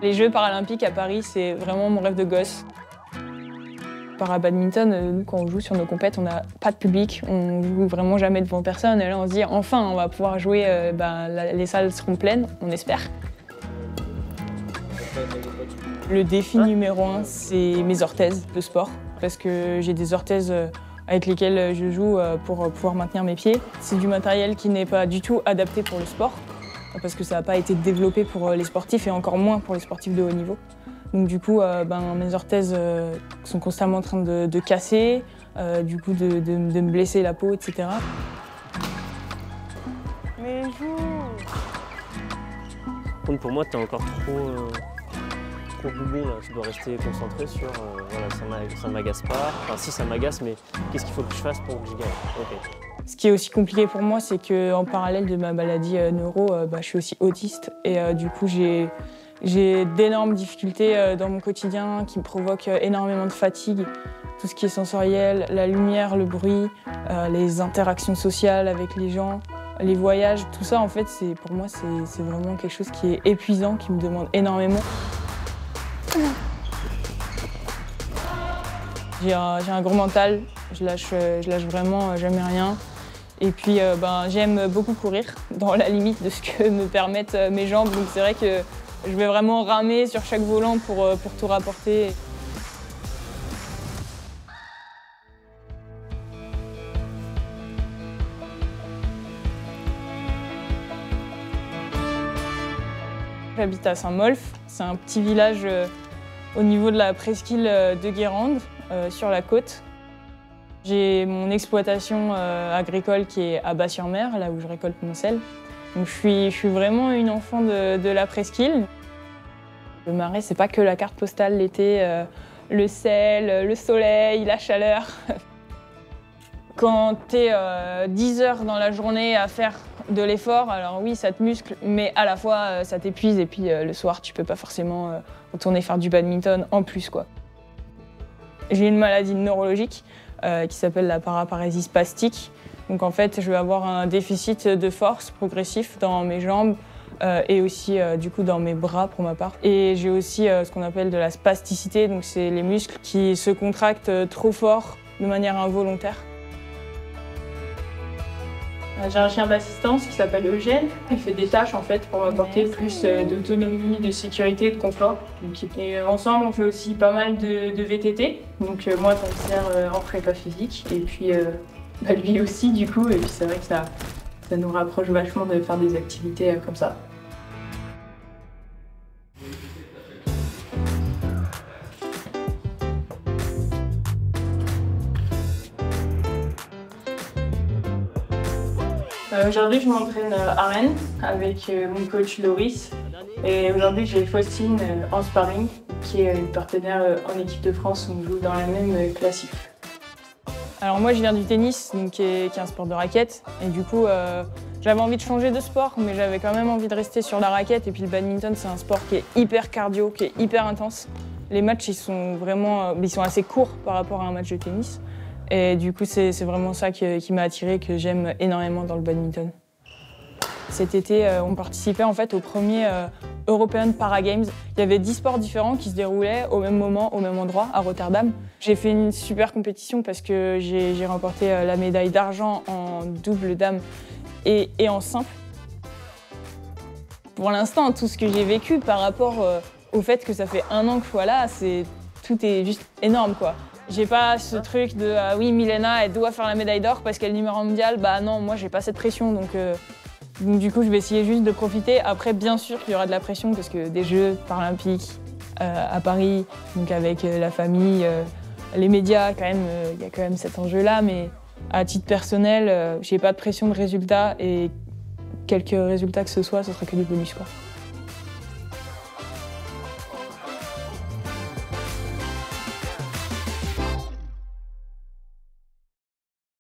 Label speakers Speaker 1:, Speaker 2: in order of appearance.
Speaker 1: Les Jeux paralympiques à Paris, c'est vraiment mon rêve de gosse. Para-badminton, nous, quand on joue sur nos compètes, on n'a pas de public, on joue vraiment jamais devant personne. Et là, on se dit, enfin, on va pouvoir jouer, les salles seront pleines, on espère. Le défi numéro 1, c'est mes orthèses de sport, parce que j'ai des orthèses avec lesquelles je joue pour pouvoir maintenir mes pieds. C'est du matériel qui n'est pas du tout adapté pour le sport, parce que ça n'a pas été développé pour les sportifs et encore moins pour les sportifs de haut niveau. Donc du coup, mes orthèses sont constamment en train de casser, du coup de me blesser la peau, etc.
Speaker 2: Mais joue.
Speaker 3: Pour moi, t'es encore trop bougon là. Tu dois rester concentré sur voilà, ça m'agace pas. Enfin si, ça m'agace, mais qu'est-ce qu'il faut que je fasse pour que j'y gagne? Okay.
Speaker 1: Ce qui est aussi compliqué pour moi, c'est qu'en parallèle de ma maladie neuro, je suis aussi autiste et du coup j'ai d'énormes difficultés dans mon quotidien qui me provoquent énormément de fatigue. Tout ce qui est sensoriel, la lumière, le bruit, les interactions sociales avec les gens, les voyages, tout ça en fait, pour moi c'est vraiment quelque chose qui est épuisant, qui me demande énormément. J'ai un gros mental, je lâche vraiment jamais rien. Et puis j'aime beaucoup courir, dans la limite de ce que me permettent mes jambes. Donc c'est vrai que je vais vraiment ramer sur chaque volant pour tout rapporter. J'habite à Saint-Molf, c'est un petit village au niveau de la presqu'île de Guérande, sur la côte. J'ai mon exploitation agricole qui est à Bas-sur-Mer, là où je récolte mon sel. Donc je suis vraiment une enfant de la presqu'île. Le Marais, c'est pas que la carte postale l'été, le sel, le soleil, la chaleur. Quand t'es 10 heures dans la journée à faire de l'effort, alors oui, ça te muscle, mais à la fois, ça t'épuise. Et puis le soir, tu peux pas forcément retourner faire du badminton en plus, quoi. J'ai une maladie neurologique qui s'appelle la paraparésie spastique. Donc en fait, je vais avoir un déficit de force progressif dans mes jambes et aussi du coup dans mes bras pour ma part. Et j'ai aussi ce qu'on appelle de la spasticité, donc c'est les muscles qui se contractent trop fort de manière involontaire. J'ai un chien d'assistance qui s'appelle Eugène. Il fait des tâches en fait pour m'apporter plus d'autonomie, de sécurité et de confort. Et ensemble, on fait aussi pas mal de VTT. Donc moi, ça me sert en prépa physique et puis lui aussi du coup. Et puis c'est vrai que ça nous rapproche vachement de faire des activités comme ça. Aujourd'hui, je m'entraîne à Rennes avec mon coach Loris. Et aujourd'hui, j'ai Faustine en sparring, qui est une partenaire en équipe de France. On joue dans la même classique. Alors moi, je viens du tennis, donc, qui est un sport de raquette. Et du coup, j'avais envie de changer de sport, mais j'avais quand même envie de rester sur la raquette. Et puis le badminton, c'est un sport qui est hyper cardio, qui est hyper intense. Les matchs, ils sont assez courts par rapport à un match de tennis. Et du coup, c'est vraiment ça qui m'a attirée, que j'aime énormément dans le badminton. Cet été, on participait en fait au premier European Para Games. Il y avait 10 sports différents qui se déroulaient au même moment, au même endroit, à Rotterdam. J'ai fait une super compétition parce que j'ai remporté la médaille d'argent en double dame et en simple. Pour l'instant, tout ce que j'ai vécu par rapport au fait que ça fait 1 an que je sois là, tout est juste énorme, quoi. J'ai pas ce truc de oui, Milena, elle doit faire la médaille d'or parce qu'elle est numéro mondial. Bah non, moi j'ai pas cette pression, donc du coup je vais essayer juste de profiter. Après, bien sûr qu'il y aura de la pression parce que des Jeux paralympiques à Paris, donc avec la famille, les médias, quand même, il y a quand même cet enjeu-là. Mais à titre personnel, j'ai pas de pression de résultat et quelques résultats que ce soit, ce sera que du bonus, quoi.